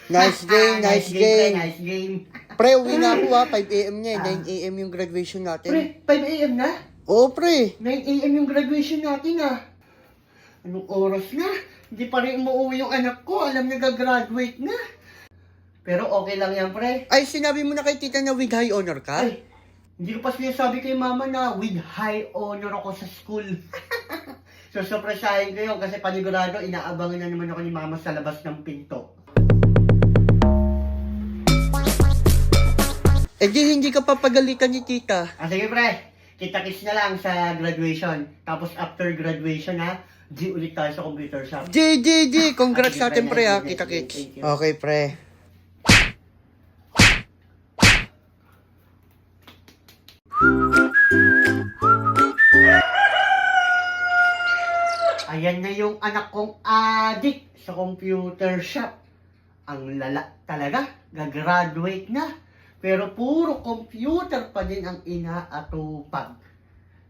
Nice game, nice game. Nice game. Pre, uwi na ako ha. 5 AM niya eh. 9 AM yung graduation natin. Pre, 5 AM na? Oo, pre. 9 AM yung graduation natin Anong oras na? Hindi pa rin umuwi yung anak ko. Alam na gagraduate na. Pero okay lang yan, pre. Ay, sinabi mo na kay tita na with high honor ka? Ay, hindi ko pa sinasabi kay mama na with high honor ako sa school. So, surprisahin ko yun kasi panigurado, inaabangan na naman ako ni mama sa labas ng pinto. Eh di hindi ka papagalitan ni tita. Sige, pre. Kita-kits na lang sa graduation. Tapos after graduation, di ulit tayo sa computer shop. Di. Congrats Sige, natin, pre, ha. Sige, Kita-kits. thank you. Okay, pre. Ayan na yung anak kong adik sa computer shop. Ang lala talaga. Gagraduate na. Pero puro computer pa din ang inaatupag.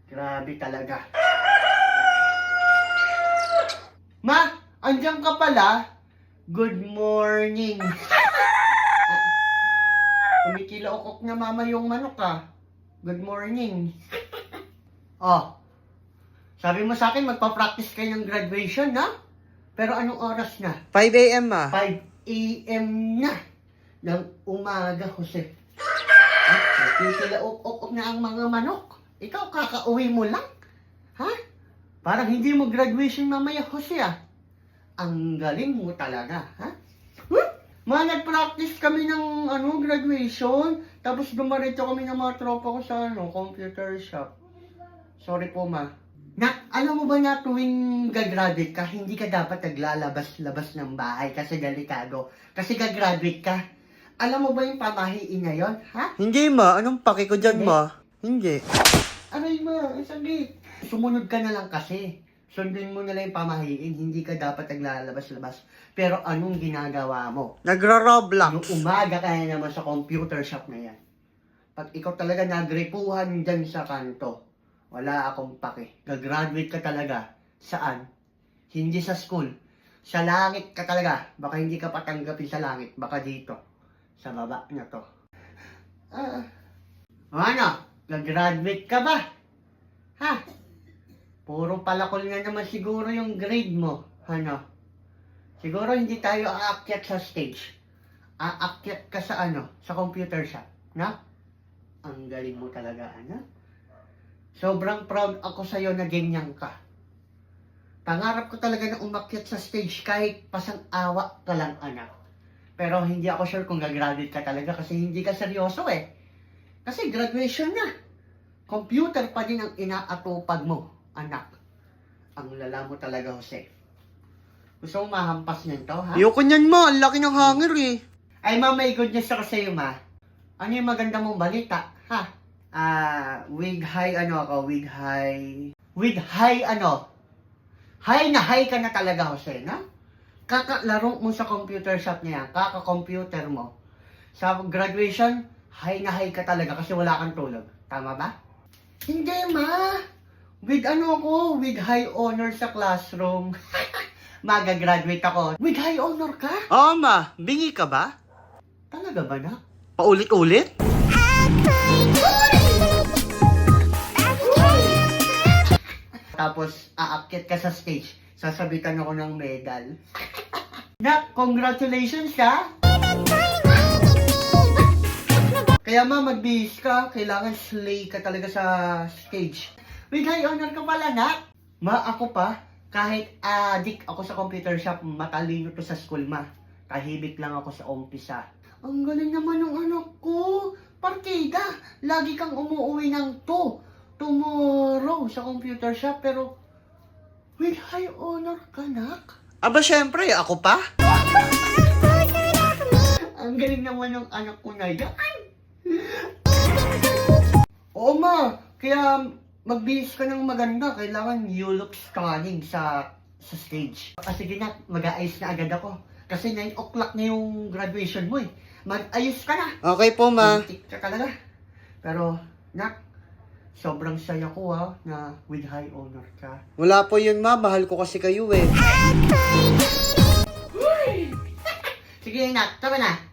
Grabe talaga. Ma, andyan ka pala. Good morning. Kumikilaokok na mama yung manok Good morning. Oh, sabi mo sa akin magpa-practice kayo ng graduation Pero anong oras na? 5 AM, ma. 5 AM na ng umaga, Jose. Nakikilaok-ok na ang mga manok. Ikaw, kakauwi mo lang? Parang hindi mo graduation mamaya, Jose, Ang galing mo talaga, nag-practice kami ng graduation, tapos dumarito kami ng mga tropa ko sa computer shop. Sorry po, ma. Alam mo ba na tuwing gagraduate ka, hindi ka dapat naglalabas-labas ng bahay kasi delikado. Kasi gagraduate ka. Alam mo ba yung pamahiin na yun, Hindi, ma. Anong paki ko dyan, ma? Hindi. Aray, ma, saglit. Sumunod ka na lang kasi. Sundin mo na lang yung pamahiin, hindi ka dapat naglalabas-labas. Pero anong ginagawa mo? Nagra-roblox. Yung umaga ka na naman sa computer shop na yan. Pag ikaw talaga nagripuhan dyan sa kanto, wala akong pake. Gagraduate ka talaga. Saan? Hindi sa school. Sa langit ka talaga. Baka hindi ka patanggapin sa langit. Baka dito. Sa baba na to. Ano? Gagraduate ka ba? Puro palakol nga naman siguro yung grade mo. Siguro hindi tayo aakyat sa stage. Aakyat ka sa sa computer shop. Ang galing mo talaga, Sobrang proud ako sa'yo na ganyan ka. Pangarap ko talaga na umakyat sa stage kahit pasang-awa ka lang, anak. Pero hindi ako sure kung gagraduate ka talaga kasi hindi ka seryoso Kasi graduation na. Computer pa din ang inaatupag mo, anak. Ang lala mo talaga, Jose. Gusto mo mahampas niyan to, Ayoko niyan, ma. Ang laki ng hanger Ay, ma, may good news ako sa'yo, ma. Ano yung maganda mong balita, with high with high high na high ka na talaga, Jose, kakalaro mo sa computer shop niya, kaka-computer mo. Sa graduation, high na high ka talaga kasi wala kang tulog. Tama ba? Hindi, ma. With with high honor sa classroom. Magagraduate ako. With high honor ka? Oo, ma. Bingi ka ba? Talaga ba, na? Paulit-ulit? Tapos, aakyat ka sa stage. Sasabitan ako ng medal. Congratulations, Kaya ma, magbihis ka. Kailangan slay ka talaga sa stage. With high honor ka pala, Ma, ako pa. Kahit adik ako sa computer shop, matalino to sa school, ma. Tahimik lang ako sa umpisa. Ang galing naman ng anak ko. Partida, lagi kang umuwi ng tomorrow sa computer shop, pero with high honor ka, Aba, syempre. Ako pa? Ang galing naman ng anak ko na yan. Oo, ma. Kaya magbihis ka ng maganda. Kailangan you look stunning sa stage. Sige na, mag-aayos na agad ako. Kasi 9 o'clock na yung graduation mo Mag-ayos ka na. Okay po, ma. Muntik ka talaga. Pero, sobrang saya ko na with high honor ka. Wala po yun, ma. Mahal ko kasi kayo Sige, anak. Tara na.